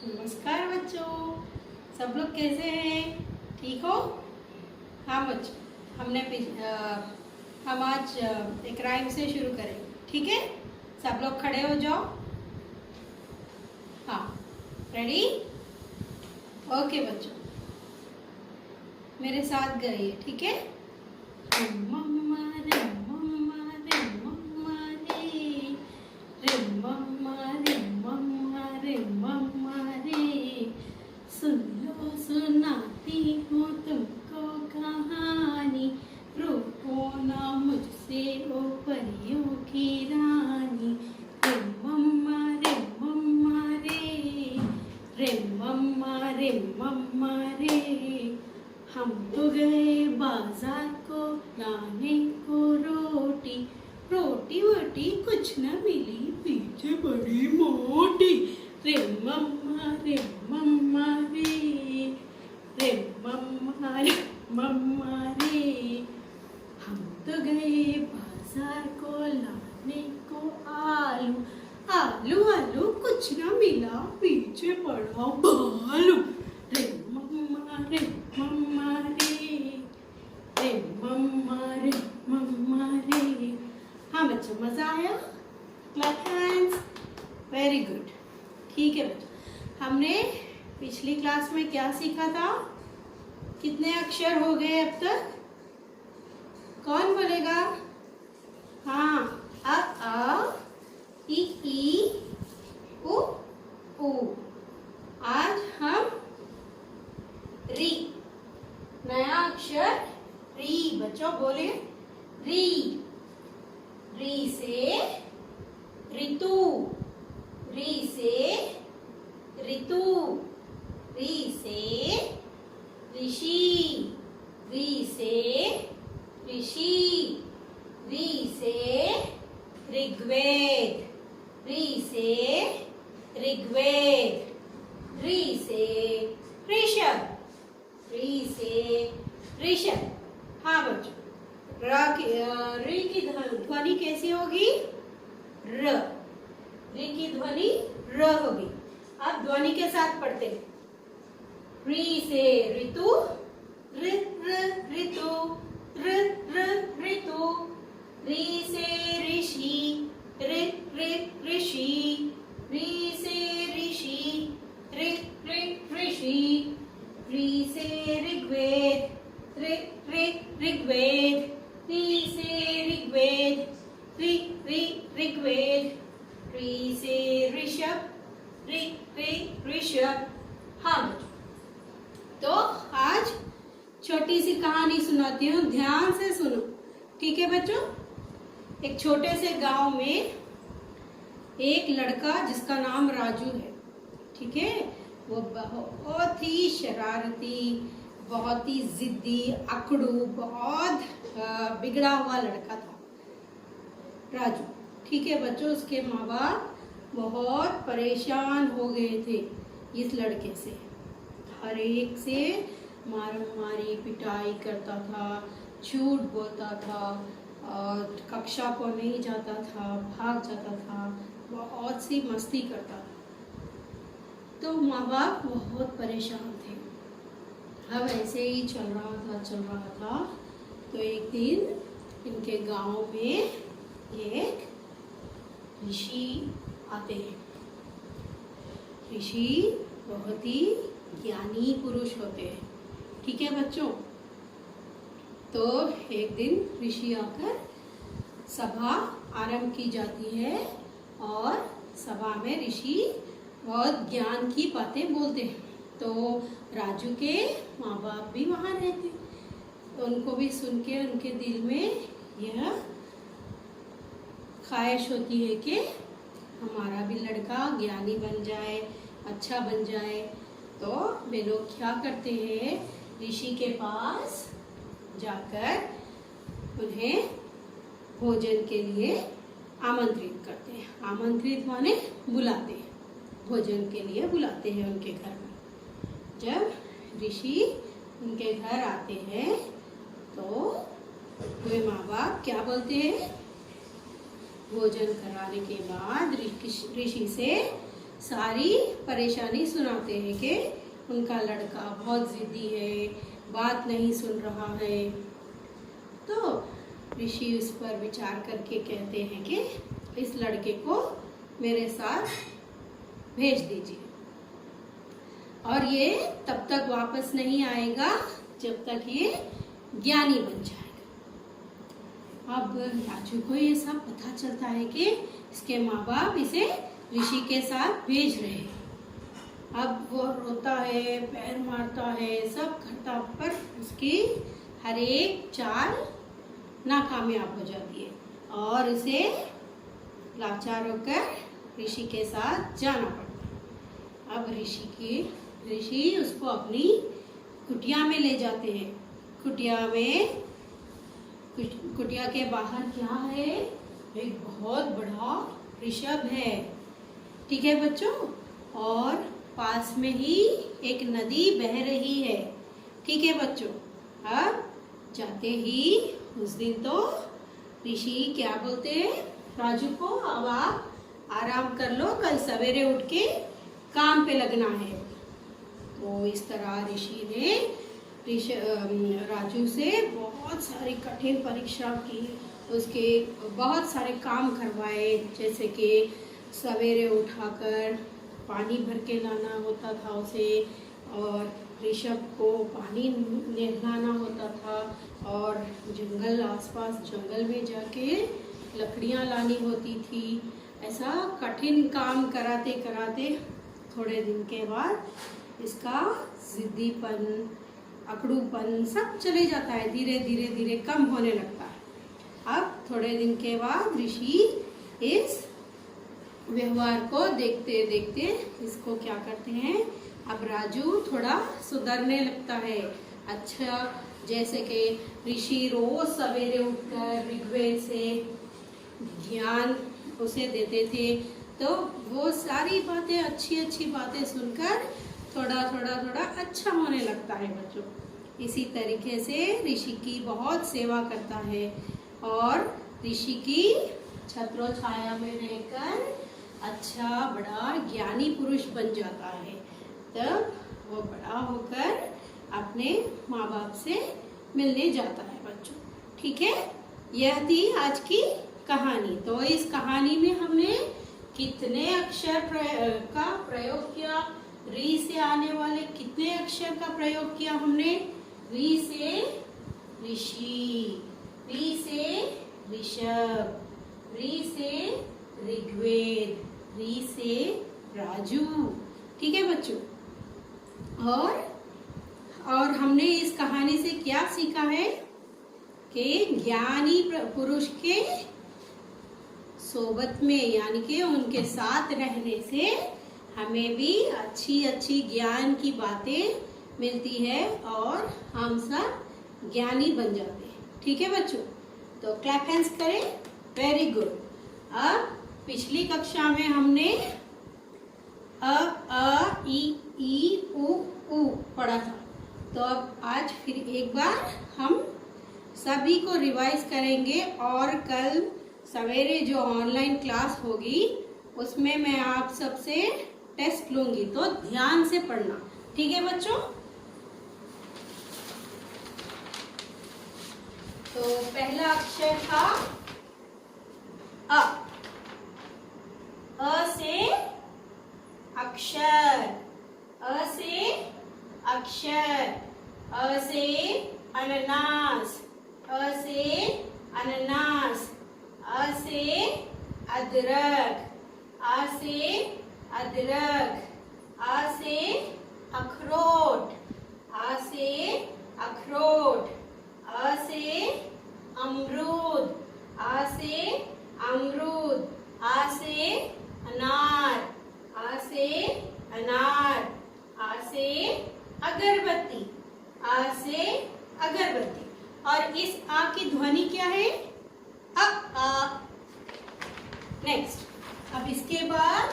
नमस्कार बच्चों, सब लोग कैसे हैं? ठीक हो? हाँ बच्चों, हम आज एक राइम से शुरू करेंगे। ठीक है, सब लोग खड़े हो जाओ। हाँ, रेडी? ओके बच्चों, मेरे साथ गाइए। ठीक है? मम्मा रे मम्मा रे मम्मा रे, रे मम्मा रे मम्मा रे मम्मा रे, सुन लो सुनाती हूँ तुमको कहानी, रोको ना मुझसे ओ परियों की रानी। रे मम्मा रे मम्मा रे, रे मम्मा रे मम्मा रे, हम तो गए बाजार को लाने को रोटी, रोटी वोटी कुछ न मिली, पीछे बड़ी मोटी। रे मम्मा रे मम्मा रे, रे मम्मा रे मम्मा रे, हम तो गए बाजार को लाने को आलू, आलू आलू कुछ न मिला, पीछे पड़ा बालू। रे मम्मा रे मम्मा रे, रे मम्मा रे मम्मा रे। हाँ बच्चों, मजा आया? Clap hands. Very good. ठीक है बच्चों, हमने पिछली क्लास में क्या सीखा था? कितने अक्षर हो गए अब तक? कौन बोलेगा? हाँ, आ ई उ ऊ। आज हम री, नया अक्षर री। बच्चों बोले री। री से ऋतु, री से ऋतु, री से ऋषि, री से ऋषि, री से ऋग्वेद, री से ऋग्वेद, री से ऋषभ, री से ऋषभ। हाँ बच्चों, री की ध्वनि कैसी होगी? र। री की ध्वनि र होगी। अब ध्वनि के साथ पढ़ते हैं। री से ऋतु, ऋ ऋतु, ऋ ऋतु, री से ऋषि, ऋ ऋषि, री से ऋषि, ऋ ऋषि, री से ऋग्वेद, ऋ ऋग्वेद, री से ऋग्वेद, ऋग्वेद, री से ऋषभ, ऋषभ। हाँ बच्चों, तो आज छोटी सी कहानी सुनाती हूँ, ध्यान से सुनो। ठीक है बच्चों? एक छोटे से गांव में एक लड़का जिसका नाम राजू है। ठीक है? वो बहुत ही शरारती, बहुत ही जिद्दी, अकड़ू, बहुत बिगड़ा हुआ लड़का था राजू। ठीक है बच्चों, उसके माँ बाप बहुत परेशान हो गए थे इस लड़के से। हर एक से मारी पिटाई करता था, झूठ बोलता था, और कक्षा को नहीं जाता था, भाग जाता था, बहुत सी मस्ती करता था। तो माँ बाप बहुत परेशान थे। अब ऐसे ही चल रहा था। तो एक दिन इनके गांव में एक ऋषि आते हैं। ऋषि बहुत ही ज्ञानी पुरुष होते हैं। ठीक है बच्चों? तो एक दिन ऋषि आकर सभा आरंभ की जाती है, और सभा में ऋषि बहुत ज्ञान की बातें बोलते हैं। तो राजू के माँ बाप भी वहाँ रहते, तो उनको भी सुन के उनके दिल में यह ख्वाहिश होती है कि हमारा भी लड़का ज्ञानी बन जाए, अच्छा बन जाए। तो वे लोग क्या करते हैं? ऋषि के पास जाकर उन्हें भोजन के लिए आमंत्रित करते हैं। आमंत्रित माने बुलाते हैं, भोजन के लिए बुलाते हैं उनके घर में। जब ऋषि उनके घर आते हैं तो वे माँ बाप क्या बोलते हैं? भोजन कराने के बाद ऋषि से सारी परेशानी सुनाते हैं कि उनका लड़का बहुत जिद्दी है, बात नहीं सुन रहा है। तो ऋषि उस पर विचार करके कहते हैं कि इस लड़के को मेरे साथ भेज दीजिए और ये तब तक वापस नहीं आएगा जब तक ये ज्ञानी बन जाएगा। अब राजू को ये सब पता चलता है कि इसके माँ बाप इसे ऋषि के साथ भेज रहे हैं। अब वो रोता है, पैर मारता है, सब करता, पर उसकी हर एक चाल नाकामयाब हो जाती है और उसे लाचार होकर ऋषि के साथ जाना पड़ता है। अब ऋषि उसको अपनी कुटिया में ले जाते हैं। कुटिया के बाहर क्या है? एक बहुत बड़ा ऋषभ है। ठीक है बच्चों, और पास में ही एक नदी बह रही है। ठीक है बच्चों, अब जाते ही उस दिन तो ऋषि क्या बोलते हैं राजू को, अब आप आराम कर लो, कल सवेरे उठ के काम पे लगना है। तो इस तरह ऋषि ने राजू से बहुत सारी कठिन परीक्षा की, उसके बहुत सारे काम करवाए, जैसे कि सवेरे उठाकर पानी भर के लाना होता था उसे, और ऋषभ को पानी नहलाना होता था, और आसपास जंगल में जाके लकड़ियाँ लानी होती थी। ऐसा कठिन काम कराते कराते थोड़े दिन के बाद इसका जिद्दीपन, अकड़ूपन सब चले जाता है, धीरे धीरे कम होने लगता है। अब थोड़े दिन के बाद ऋषि इस व्यवहार को देखते देखते इसको क्या करते हैं, अब राजू थोड़ा सुधरने लगता है। अच्छा, जैसे कि ऋषि रोज सवेरे उठकर ऋग्वेद से ज्ञान उसे देते थे, तो वो सारी बातें, अच्छी बातें सुनकर थोड़ा अच्छा होने लगता है बच्चों। इसी तरीके से ऋषि की बहुत सेवा करता है और ऋषि की छत्रो छाया में रहकर अच्छा बड़ा ज्ञानी पुरुष बन जाता है। तब वो बड़ा होकर अपने माँ बाप से मिलने जाता है बच्चों। ठीक है, यह थी आज की कहानी। तो इस कहानी में हमने कितने अक्षर का प्रयोग किया? री से आने वाले कितने अक्षर का प्रयोग किया हमने? री से ऋषि, री से ऋषभ, री से ऋग्वेद, री से राजू। ठीक है बच्चों, और हमने इस कहानी से क्या सीखा है कि ज्ञानी पुरुष के सोबत में, यानी कि उनके साथ रहने से हमें भी अच्छी ज्ञान की बातें मिलती है और हम सब ज्ञानी बन जाते हैं। ठीक है बच्चों, तो क्लैप हैंड्स करें। Very good. अब पिछली कक्षा में हमने अ ई उ पढ़ा था, तो अब आज फिर एक बार हम सभी को रिवाइज करेंगे और कल सवेरे जो ऑनलाइन क्लास होगी उसमें मैं आप सबसे टेस्ट लूंगी, तो ध्यान से पढ़ना। ठीक है बच्चों, तो पहला अक्षर था अ से अक्षर, अ से अक्षर, अ से अनानास, अ से अनानास, अ से अदरक, आ से अदरक, आ से अखरोट, आ से अखरोट, अ से अमरूद, आ से अमरूद, आ से अनार, आ से अनार, आ से अगरबत्ती, आ से अगरबत्ती। और इस आ की ध्वनि क्या है? आ। नेक्स्ट, अब इसके बाद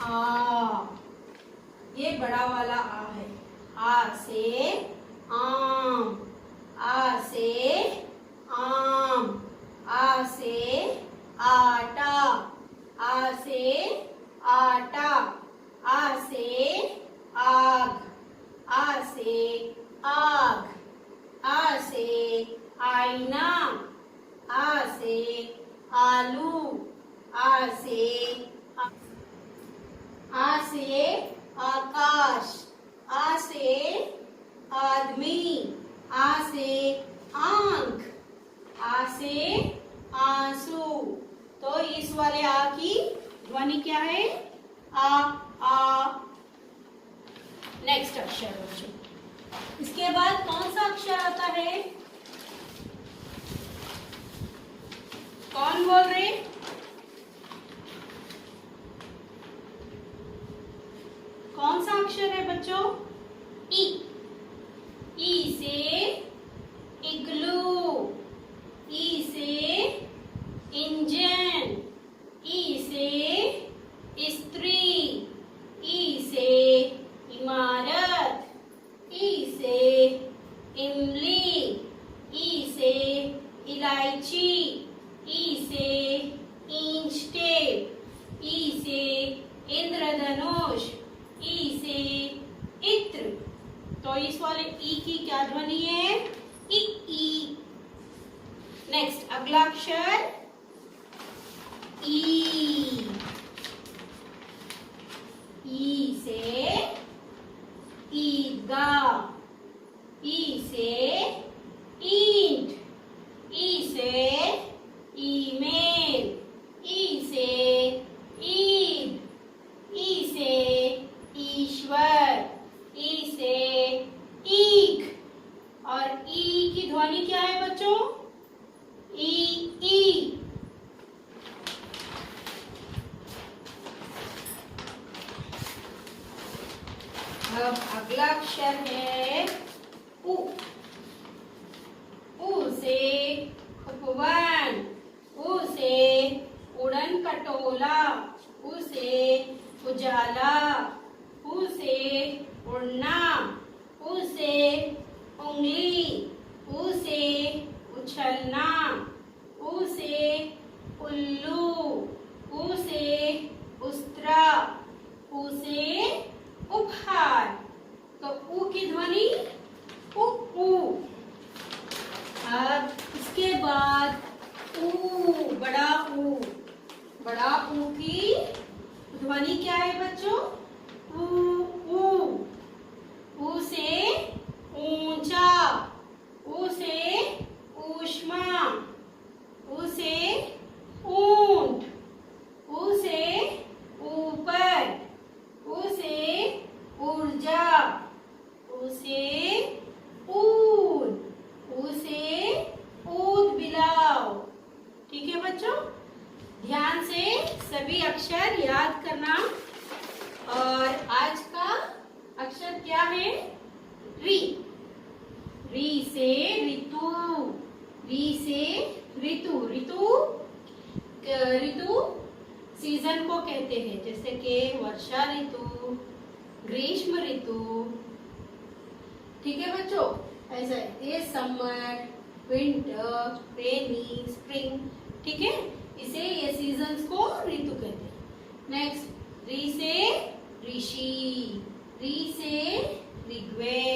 आ, ये बड़ा वाला आ है। आ से आम, आ से आम, आ से आटा, आ से आकाश, आ से आदमी, आ से आंख, आ से आंसू। तो इस वाले आ की ध्वनि क्या है? आ। नेक्स्ट अक्षर बच्चों, इसके बाद कौन सा अक्षर आता है? कौन बोल रहे? कौन सा अक्षर है बच्चों? ई। ई से इग्लू, ई से इंजन, ई से स्त्री, ई से इमारत, ई से इमली, ई से इलायची, ई से इंच टेप, ई से इंद्रधनुष, ई से इत्र। तो इस वाले ई की क्या ध्वनि है? ई। नेक्स्ट अगला अक्षर ई। ई से ईदगाह, ई से ईंट, ई से ईमेल, ई से ईद, ई से ईश्वर, ई से ईख। और ई की ध्वनि क्या है बच्चों? ई। अब अगला अक्षर है उ। उ से उपवन, उ से उड़न खटोला, उ से उजाला, उ से उड़ना, उ से उंगली, उ से उछलना, उ से उल्लू, उ से उस्तरा, उ से उपहार। तो ऊ की ध्वनि ऊ। अब इसके बाद ऊ, बड़ा ऊ। बड़ा ऊ की ध्वनि क्या है बच्चों? ऊ। ऊ से ऊंचा, ऊ से ऊष्मा, ऊ से ऊंट, ऊ से ऊपर, ऊ से ऊर्जा, ऊ से ऊद, ऊ से ऊद बिलाव। ठीक है बच्चों, ध्यान से सभी अक्षर याद करना। और आज का अक्षर क्या है? री। री से ऋतु, री से ऋतु। ऋतु सीजन को कहते हैं, जैसे कि वर्षा ऋतु, ग्रीष्म ऋतु। ठीक है बच्चों, ऐसा है ये समर, विंटर, रेनी, स्प्रिंग। ठीक है, इसे ये सीजन्स को ऋतु कहते हैं। नेक्स्ट री से ऋषि, री से ऋग्वेद,